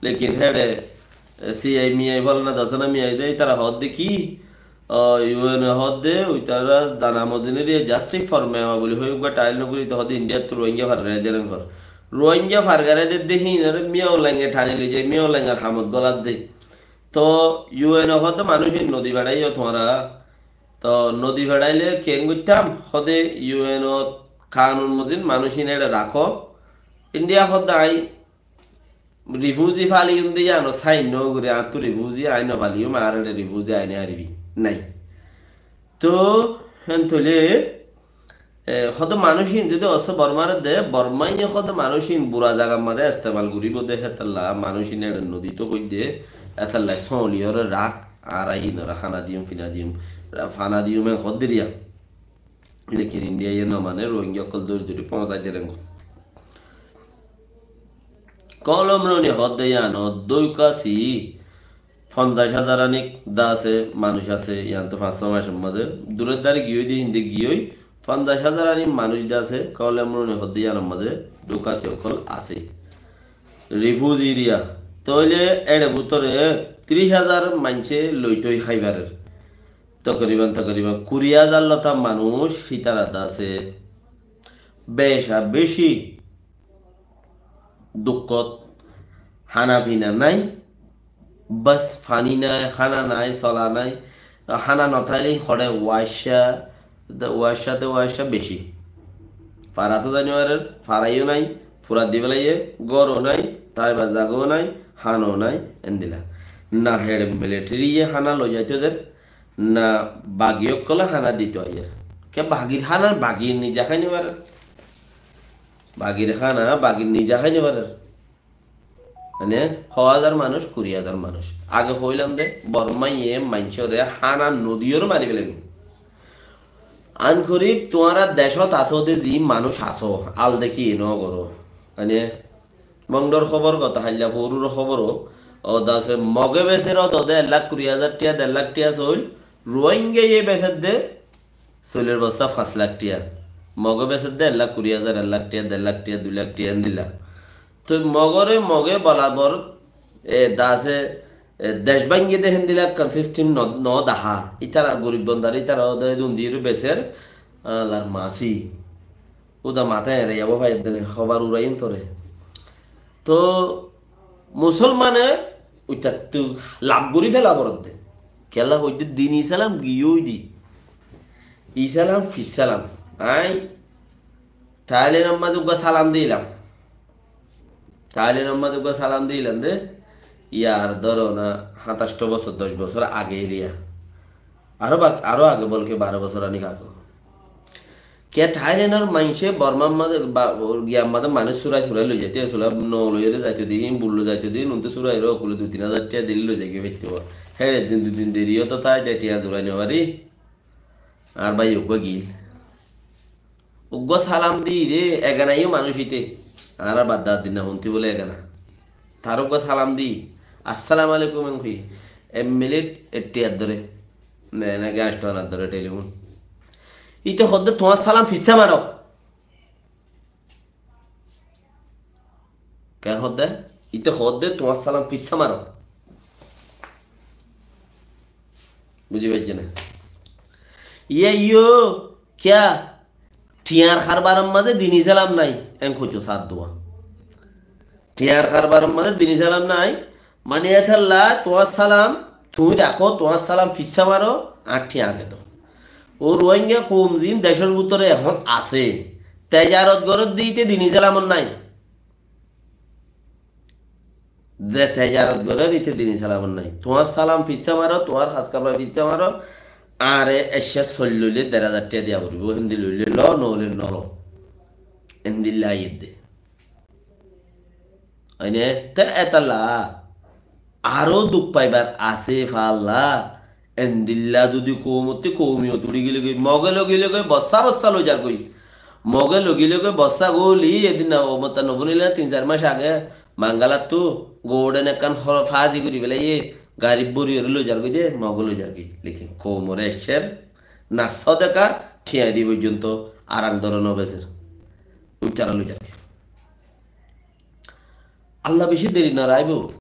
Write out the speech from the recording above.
লেকিন হেডে সিআই মিআই বল না দশনা মিআই দেয় তারা হদ দেখি ইউএন হদ দে ওই তারা জানা মদিনের জাস্টিক ফর্মে আমা বলি হই গা টাইল নকরি তো হদ ইন্ডিয়া তো রোহিঙ্গা ফারগারে দেন ঘর রোহিঙ্গা ফারগারে দে দেখি না মিয়াও লাঙ্গে ঠানি লই যায় মিয়াও লাঙ্গার হামদ গলাত দে তো ইউএন হদ মানুষের নদী বাড়াইও তোমরা তো নদী ভাড়াইলে কেন করতাম সদে ইউএন কানুন মজিন মানুষিন এটা রাখো ইন্ডিয়া সদাই রিফিউজি ফালিউম দিয়ে আনো সাইন ঘুরে আর তো রিফিউজি আইন ফালিউম আর রিফিউজি আইনে হারিবি নাই তো হেন থলে হদ মানুষিন যদি অস বর্মার দে বর্মাই হদ মানুষিন বুড়া জায়গা মাঝে ইস্তেমাল করিব দে হেতাল্লা মানুষিন নদী তো কই দে এতাল্লা সলিয়র রাখ আর আইন খানা দিম ফিনা দিম ফানা দিম হদ দিয়া লেকিন ইন্ডিয়া ইয়ে না মানে রোহিঙ্গা কল দৌড়ি দৌড়ি পৌঁছাই দিলেন কলম রনি হদ দিয়া ন দৈকাছি 50,000 আনিক দা আছে মানুষ আছে ইয়ান তো 500 মাসের মাঝে দূরের দ্বারে গিয়ে দিয়ে হিন্দি গিয়েই 50,000 আনি মানুষ দা আছে কলম রনি হদ দিয়া মাঝে দৈকাছি অকল আছে রিফিউজ এরিয়া তইলে এড়ে ভিতরে 30,000 মানছে লইতই খাইবারের তকরিবান 20,000 লতা মানুষ সীতারাত আছে বেশা বেশি দুঃখত হানা পিনা নাই বাস ফানি নাই হানা নাই চলা নাই হানা নথাইলে সদায় ওয়াইসা বেশি ফারা তো জানিবারের ফারাইও নাই ফুরা দি পেলাইয়ে গরও নাই তাই বা জাগও নাই হানও নাই এন্দিলা না হেড মিলিটারি হানা লই যাইতে ওদের না বাগিয়ক কলে হানা দিতে হয় কে বাগির হানা বাগির নিজা খাই নিবার বাগির খানা বাগির নিজা খাই নিবার মানে 1,000 মানুষ 20,000 মানুষ আগে হইলাম দে বর্মাইয়ে মাইনসরে হানা নদীর মারি পেলেন আন করিব তোমারা দেশত আসো দে জি মানুষ আসো আল দেখি ন করো মানে বংডর খবর কথা হাইলা ফরুর খবরও ও দাসে মগে বেসের তো দে 1,20,000 টিয়া 1.5 লাখ টিয়া চল রোহিঙ্গা ইয়ে বেসের দে চলের বস্তা 5 লাখ টিয়া মগে বেসের দে 1,20,000 1 লাখ টিয়া 1.5 লাখ টিয়া 2 লাখ টিয়া দিলা তো মগে বরাবর দাসে দেশ ভাঙ্গিয়ে দেখেন দিলা কনসিস্টেন্ট ন দাহা ইতারা গরিব বন্দার ইতারা ওদের দুন্দির বেসের আলার মাসি ওদা মাথায় রে যাবো ভাই খবর উড়াইন তোরে তো মুসলমানে ওইটা তো লাভ করি ফেলা বরদে কেলা হইতে দিন ইসালাম গিয়েই দি ইসালাম ফিসালাম আই তাহলে নাম্মা যোগ্য সালাম দিলাম তাহলে নাম্মা যোগ্য সালাম দিলাম দে ইয়ার ধরো না 27 বছর 10 বছর আগে এরিয়া আরো আগে বলকে 12 বছর আনি কাকো কে থাইল্যান্ডের মাইনসে বর্মার মাঝে গিয়ার মাঝে মানুষ সুরাই লই যাইতে সুরা ন লইরে যাইতে দিন বুল্লো যাইতে দিন উনতে সুরাই রো কুলে 2-3 হাজার টাকা দিলি লই যাই ফেটতে হ্যাঁ দিন দেরিও তো তাই টিয়া জোড়াই নেবারি আর ভাই গিল সালাম দি রে এগানাইও মানুষ ইতে আর বাদ দার দিন না হুনতি বলে এগানা তার সালাম দি আসসালামু আলাইকুম এমকি মিনিট 80 ধরে নাকি 8 ধরে টেলিফোন ইতে হদ্দে তোমার সালাম ফিসা মারো কে হদ্দে ইতে হদ্দে তোমার সালাম ফিসা মারো বুঝি পাইছে না ইয়ো ক্যা টিয়ার খারবারের মাঝে দিনই সালাম নাই এম খুঁজো সাত দোয়া টিয়ার খারবারের মাঝে দিনই সালাম নাই মানে এথাল্লা তোমার সালাম তুমি রাখো তোমার সালাম ফিসা মারো আর টিয়া আগে তো ও রোহিঙ্গা কম দিন দেশের ভিতরে এখন আছে তেজারত গরত দিতে দিনই সালাম নাই যে তেজারত গরের ইতে দিনই সালাম নাই তোমার সালাম ফিসা মারো তোমার খাসকাবা ফিসা মারো আরে এসে চললে 1,500 টাকা দিয়া পড়ব হিন্দি লইলে ল নহলে নল হিন্দি লাইয়ে দে আইনে তে এতালা আরো দুঃখ পাইবার আছে ফাল্লা এন্দিল্লা যদি কৌমতি কৌমিও তুড়ি গেলে মগে লগিলে গই বস্তা লই যার কই মগে লগিলে গই বস্তা গলি এদিন ও মত নবনিলে 3-4 মাস আগে মাঙ্গালাত তো গোডেন একান ফাজি করি বেলাই গাড়ি বড়ি লই যার কই দে মগে লই যার কি লিখে কৌমরে এসের না সদেকা ঠিয়া দি পর্যন্ত আরাম ধরন বেসের উচ্চারা লই যার আল্লাহ বেশি দেরি না রাইবো